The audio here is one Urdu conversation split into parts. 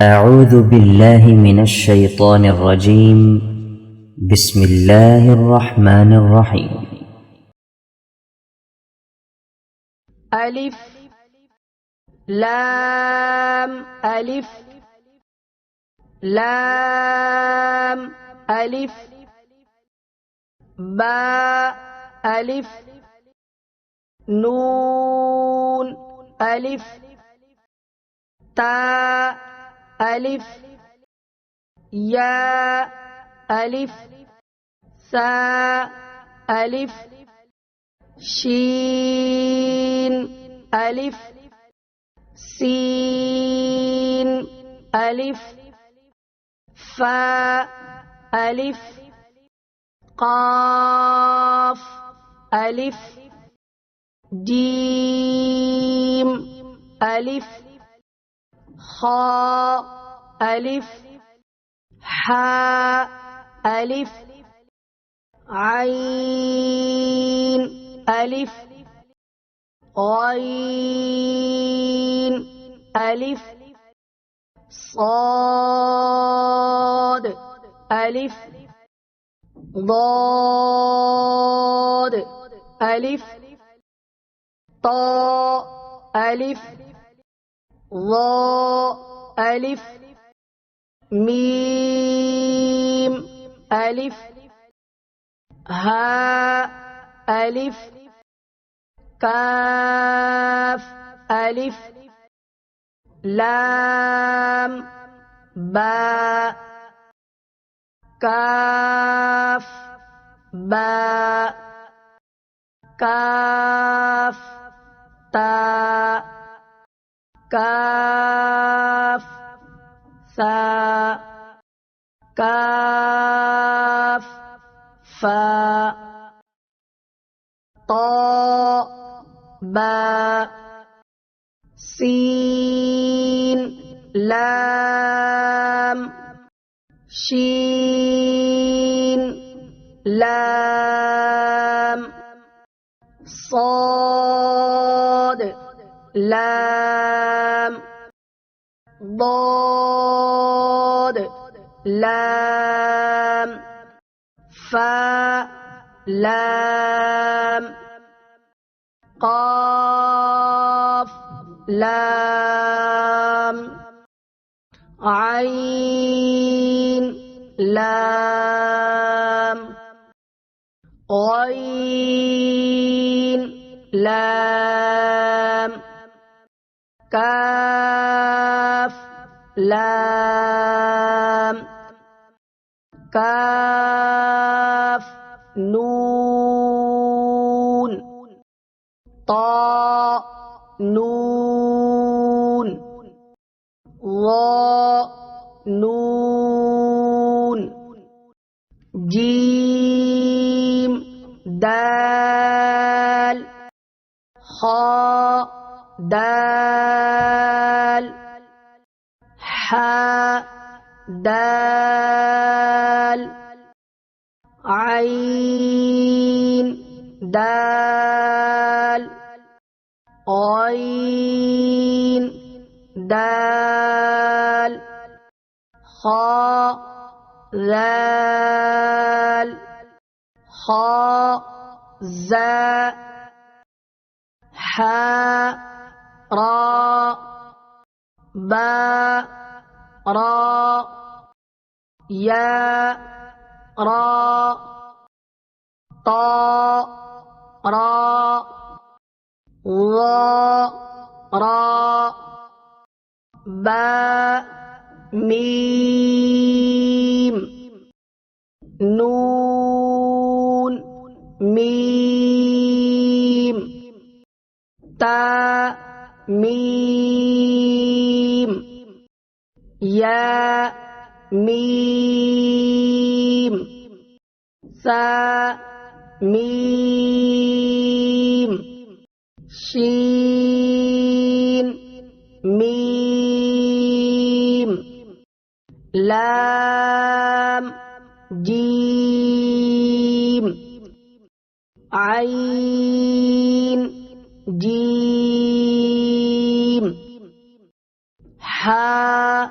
أعوذ بالله من الشيطان الرجيم. بسم الله الرحمن الرحيم. ألف لام ألف لام ألف باء ألف نون ألف تاء ألف ياء ألف ساء ألف شين ألف سين ألف فاء ألف قاف ألف جيم ألف خاء ألف حاء ألف عين ألف غين ألف صاد ألف ضاد ألف طاء ألف ظاء ألف ميم ألف هاء ألف كاف ألف لام باء كاف باء كاف تاء كاف ثاء كاف فاء طاء باء سين لام شين لام صاد لام ضاد لام فاء لام قاف لام عين لام غين لام كاف لام كاف نون طاء نون ظاء نون جيم دال خاء دال حاء دال عين دال غين دال خاء ذال خاء زاء حاء راء باء راء ياء راء طاء راء ظاء راء باء ميم نون ميم تاء ميم ياء ميم ثاء ميم شين ميم لام جيم عين جيم حاء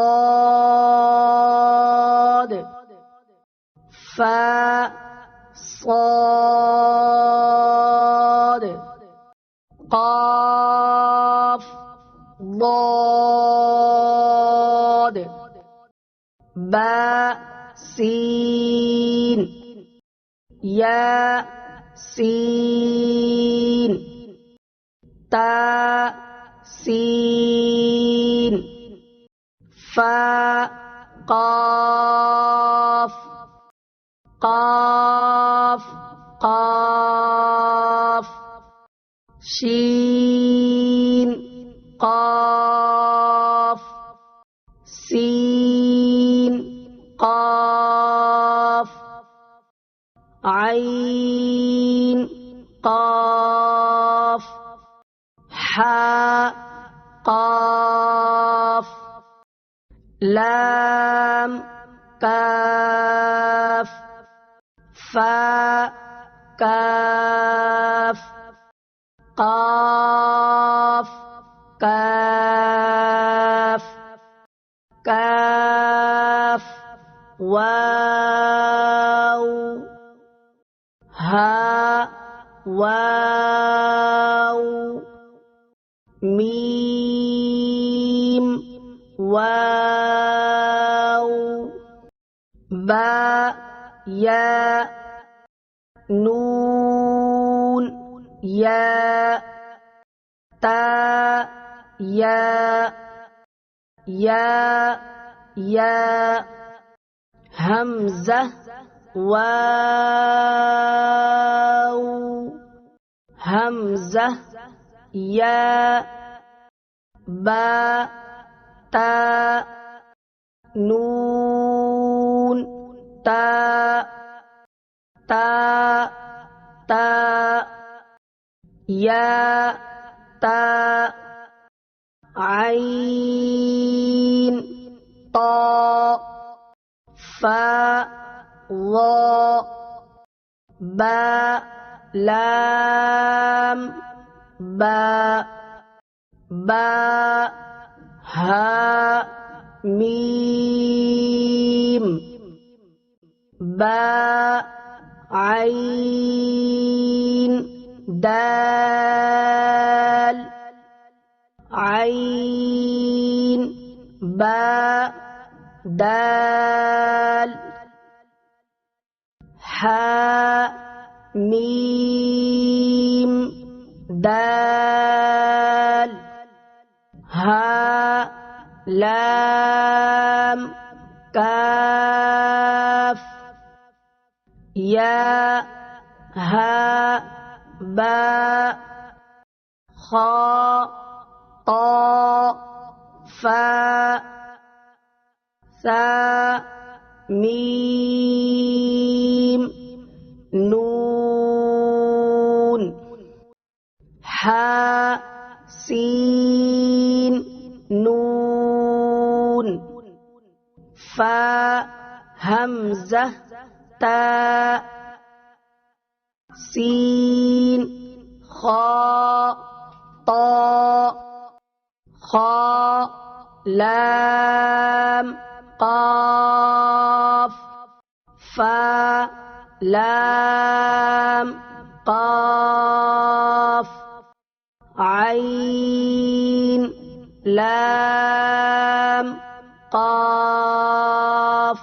صاد فا صاد قاف ضاد با سين يا سين تا سين فا قاف قاف قاف شين قاف سين قاف عين قاف حاء قاف لام كاف فاء كاف قاف كاف كاف واو ها واو ميم واو با يا نون يا تا يا همزة واو همزة يا با تا نون تا يا تا عين طا فا ظا با لام با ها ميم با عين دال عين با دال حاء ميم دال ها لام كاف يا ها با خا طا فا ثا ميم نون حا سين نون فا همزة تا سين خا طا خا لام قاف فا لام قاف عين لام قاف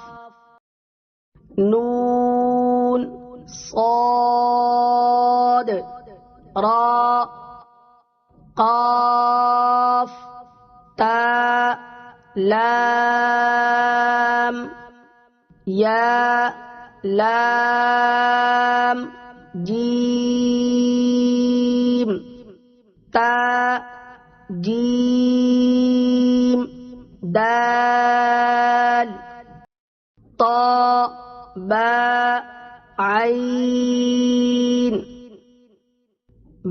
نون صاد را قاف تا لام يا لام جيم تا جيم دال طا با عين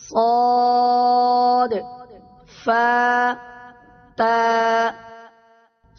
صاد فا تا